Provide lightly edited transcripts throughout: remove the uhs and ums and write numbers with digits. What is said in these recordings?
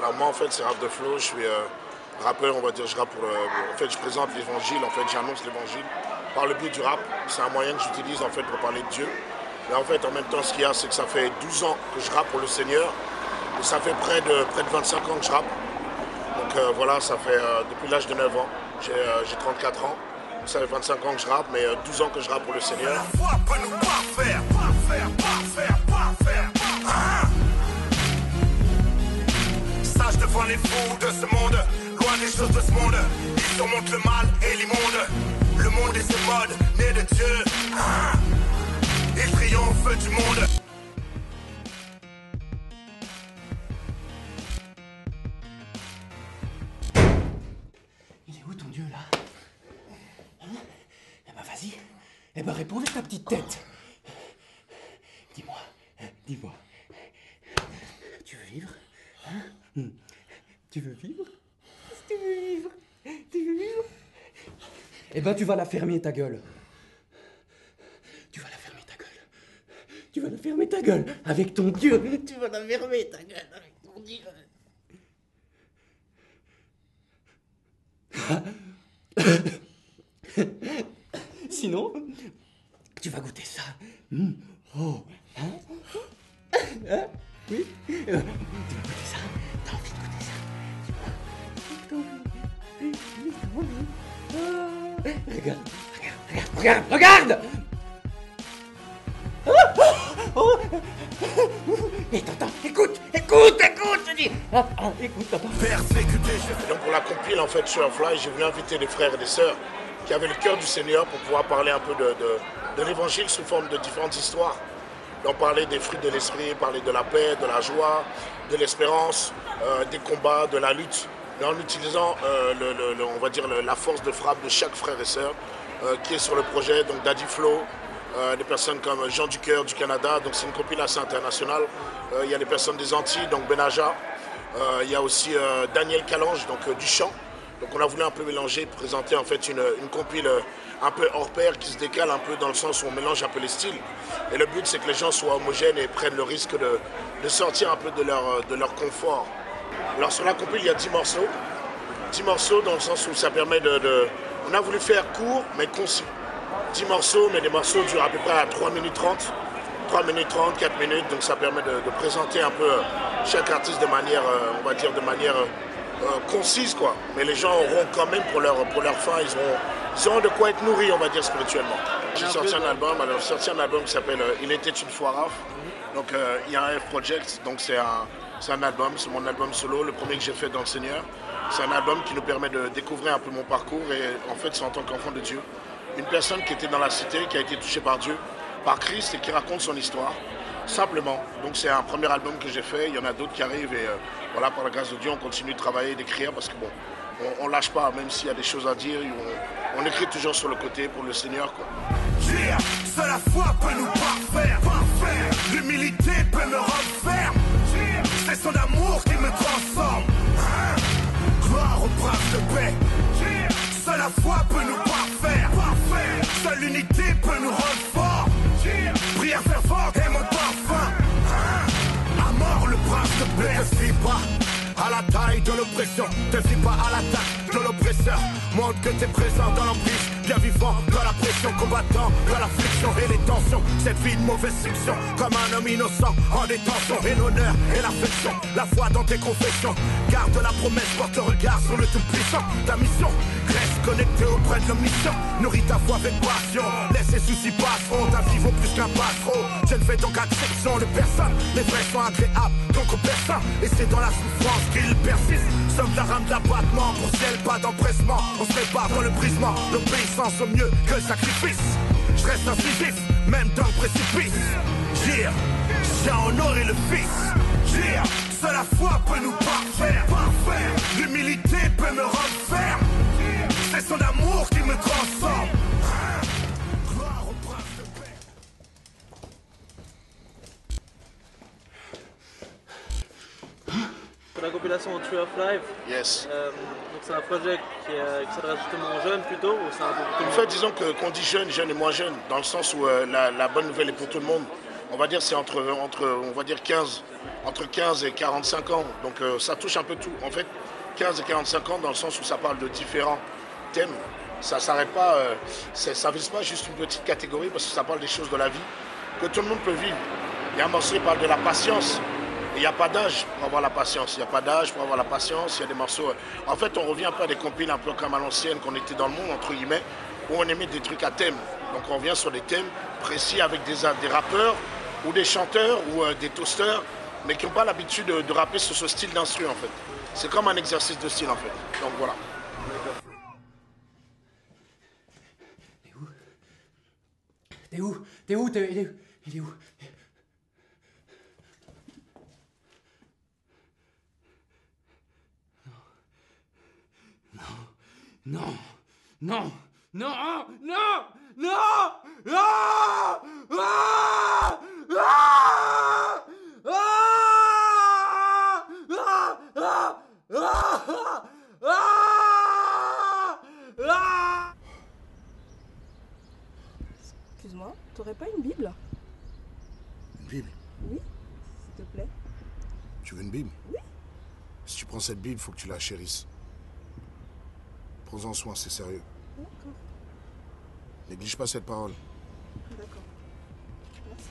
Alors moi en fait c'est Raph de Flow, je suis rappeur, on va dire, je rappe pour, en fait je présente l'évangile, en fait j'annonce l'évangile par le biais du rap. C'est un moyen que j'utilise en fait pour parler de Dieu. Mais en fait en même temps ce qu'il y a c'est que ça fait 12 ans que je rappe pour le Seigneur. Et ça fait près de 25 ans que je rappe. Donc voilà, ça fait depuis l'âge de 9 ans, j'ai 34 ans. Donc, ça fait 25 ans que je rappe, mais 12 ans que je rappe pour le Seigneur. La foi peut nous parfaire. Sage devant les fous de ce monde, loin des choses de ce monde. Ils surmontent le mal et l'immonde. Le monde et ses modes, nés de Dieu. Il triomphe du monde. Il est où ton Dieu là? Hein? Eh ben vas-y. Eh ben réponds avec ta petite tête. Dis-moi. Tu veux vivre? Hein? Tu veux vivre? Tu veux vivre? Tu veux vivre? Eh ben tu vas la fermer ta gueule. Tu vas la fermer ta gueule. Tu vas la fermer ta gueule avec ton Dieu. Tu vas la fermer ta gueule avec ton Dieu. Sinon, tu vas goûter ça. Oh, hein? Hein? Oui? Tu vas goûter ça? T'as envie de goûter ça? T'as envie? Regarde! Oh. Et t'entends? Écoute, je dis. Écoute, t'entends? Persécuté, Et donc pour la compile en fait sur Fly, j'ai voulu inviter des frères et des sœurs qui avaient le cœur du Seigneur pour pouvoir parler un peu de l'évangile sous forme de différentes histoires. Donc parler des fruits de l'esprit, parler de la paix, de la joie, de l'espérance, des combats, de la lutte, mais en utilisant on va dire la force de frappe de chaque frère et sœur qui est sur le projet, donc Daddy Flow, des personnes comme Jean Ducœur du Canada, donc c'est une compilation internationale. Il y a des personnes des Antilles, donc Benaja. Il y a aussi Daniel Calange, donc du chant. Donc on a voulu un peu mélanger, présenter en fait une compile un peu hors pair qui se décale un peu dans le sens où on mélange un peu les styles. Et le but c'est que les gens soient homogènes et prennent le risque de sortir un peu de leur confort. Alors sur la compile il y a 10 morceaux. 10 morceaux dans le sens où ça permet On a voulu faire court mais concis. 10 morceaux, mais les morceaux durent à peu près à 3 minutes 30. 3 minutes 30, 4 minutes, donc ça permet de présenter un peu chaque artiste de manière, on va dire, de manière concise, quoi. Mais les gens auront quand même pour leur fin, ils auront de quoi être nourris, on va dire, spirituellement. J'ai sorti un album qui s'appelle Il était une fois Raph. Donc il y a un F Project, donc c'est un album, c'est mon album solo, le premier que j'ai fait dans le Seigneur. C'est un album qui nous permet de découvrir un peu mon parcours et en fait c'est en tant qu'enfant de Dieu. Une personne qui était dans la cité, qui a été touchée par Dieu, par Christ et qui raconte son histoire, simplement. Donc c'est un premier album que j'ai fait, il y en a d'autres qui arrivent et voilà, par la grâce de Dieu, on continue de travailler, d'écrire parce que bon, on lâche pas, même s'il y a des choses à dire, on écrit toujours sur le côté pour le Seigneur, quoi. Seule la foi peut nous parfaire. L'humilité peut me rendre ferme. C'est son amour qui me transforme. Gloire au prince de paix. Seule la foi peut nous parfaire. Seule l'unité peut nous rendre forts. Prière fervente et mon parfum. À mort le prince de paix. Ne suis pas à la taille de l'oppression. Ne suis pas à l'attaque de l'oppresseur. Montre que t'es présent dans l'emprise. Bien vivant dans la pression, combattant dans l'affliction et les tensions. Cette vie de mauvaise fiction, comme un homme innocent en détention. Et l'honneur et l'affection, la foi dans tes confessions. Garde la promesse, porte le regard sur le tout-puissant. Ta mission, reste connecté auprès de l'omniscient. Nourris ta foi avec passion, laisse les soucis passeront. Ta vie vaut plus qu'un passereau. Je ne fais donc exception de personne. Les vrais sont agréables, donc aux personnes. Et c'est dans la souffrance qu'ils persistent. Sommes la rame d'abattement, pour ciel pas d'empressement. On se prépare dans le brisement, l'obéissance au mieux que le sacrifice. Je reste incisif, même dans le précipice. J'ai honoré le fils. Seule la foi peut nous parfaire. L'humilité peut me rendre ferme. C'est son amour qui me transforme. Gloire au prince de paix. Pour la compilation Tree of Life, Yes. donc c'est un projet qui s'adresse justement aux jeunes plutôt, ou c'est un peu En fait, disons qu'on dit jeune et moins jeune, dans le sens où la bonne nouvelle est pour tout le monde. on va dire c'est entre 15 et 45 ans. Donc ça touche un peu tout. En fait, 15 et 45 ans dans le sens où ça parle de différents thèmes. Ça s'arrête pas, ça vise pas juste une petite catégorie parce que ça parle des choses de la vie que tout le monde peut vivre. Il y a un morceau qui parle de la patience. Il n'y a pas d'âge pour avoir la patience. Il n'y a pas d'âge pour avoir la patience. Il y a des morceaux. En fait, on revient un peu à des compiles un peu comme à l'ancienne, qu'on était dans le monde, entre guillemets, où on émet des trucs à thème. Donc on revient sur des thèmes précis avec des rappeurs ou des chanteurs ou des toasters, mais qui n'ont pas l'habitude de rapper sur ce style d'instru, en fait. C'est comme un exercice de style, en fait. Donc voilà. T'es où? T'es où? Il est où? Non, non, non, non, non, non, non, ah, ah, ah, ah. Excuse-moi, t'aurais pas une Bible? Une Bible? Oui, s'il te plaît. Tu veux une Bible? Oui. Si tu prends cette Bible, il faut que tu la chérisses. Prends-en soin, c'est sérieux. D'accord. Néglige pas cette parole. D'accord. Merci.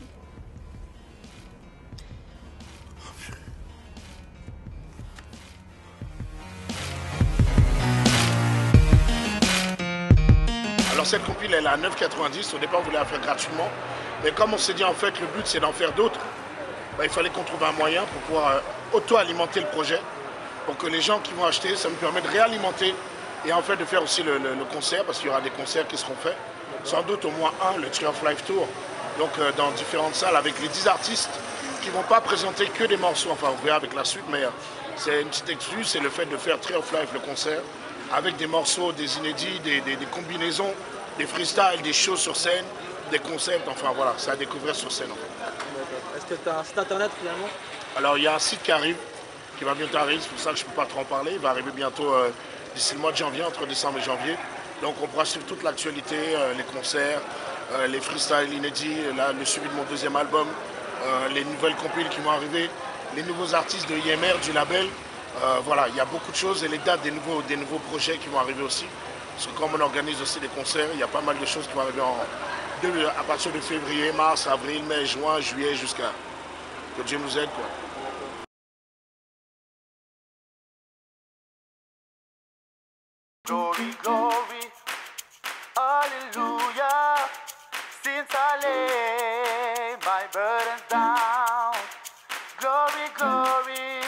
Alors cette compile, elle est à 9,90. Au départ, on voulait la faire gratuitement. Mais comme on s'est dit, en fait, le but, c'est d'en faire d'autres, il fallait qu'on trouve un moyen pour pouvoir auto-alimenter le projet. Pour que les gens qui vont acheter, ça me permet de réalimenter et en fait de faire aussi le concert, parce qu'il y aura des concerts qui seront faits. Sans doute au moins un, le Tree of Life Tour. Donc dans différentes salles avec les 10 artistes qui ne vont pas présenter que des morceaux. Enfin, on verra avec la suite, mais c'est une petite excuse, c'est le fait de faire Tree of Life, le concert, avec des morceaux, des inédits, des combinaisons, des freestyles, des shows sur scène, des concepts, enfin voilà, c'est à découvrir sur scène en fait. Est-ce que tu as un site internet finalement? Alors il y a un site qui arrive, qui va bientôt arriver, c'est pour ça que je ne peux pas trop en parler, il va arriver bientôt d'ici le mois de janvier, entre décembre et janvier. Donc on pourra suivre toute l'actualité, les concerts, les freestyles inédits, là, le suivi de mon deuxième album, les nouvelles compiles qui vont arriver, les nouveaux artistes de IMR, du label. Voilà, il y a beaucoup de choses et les dates des nouveaux projets qui vont arriver aussi. Parce que comme on organise aussi des concerts, il y a pas mal de choses qui vont arriver à partir de février, mars, avril, mai, juin, juillet, jusqu'à que Dieu nous aide, quoi. Glory, glory, hallelujah. Since I lay my burdens down. Glory, glory,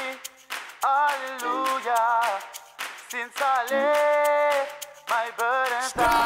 hallelujah. Since I lay my burdens down.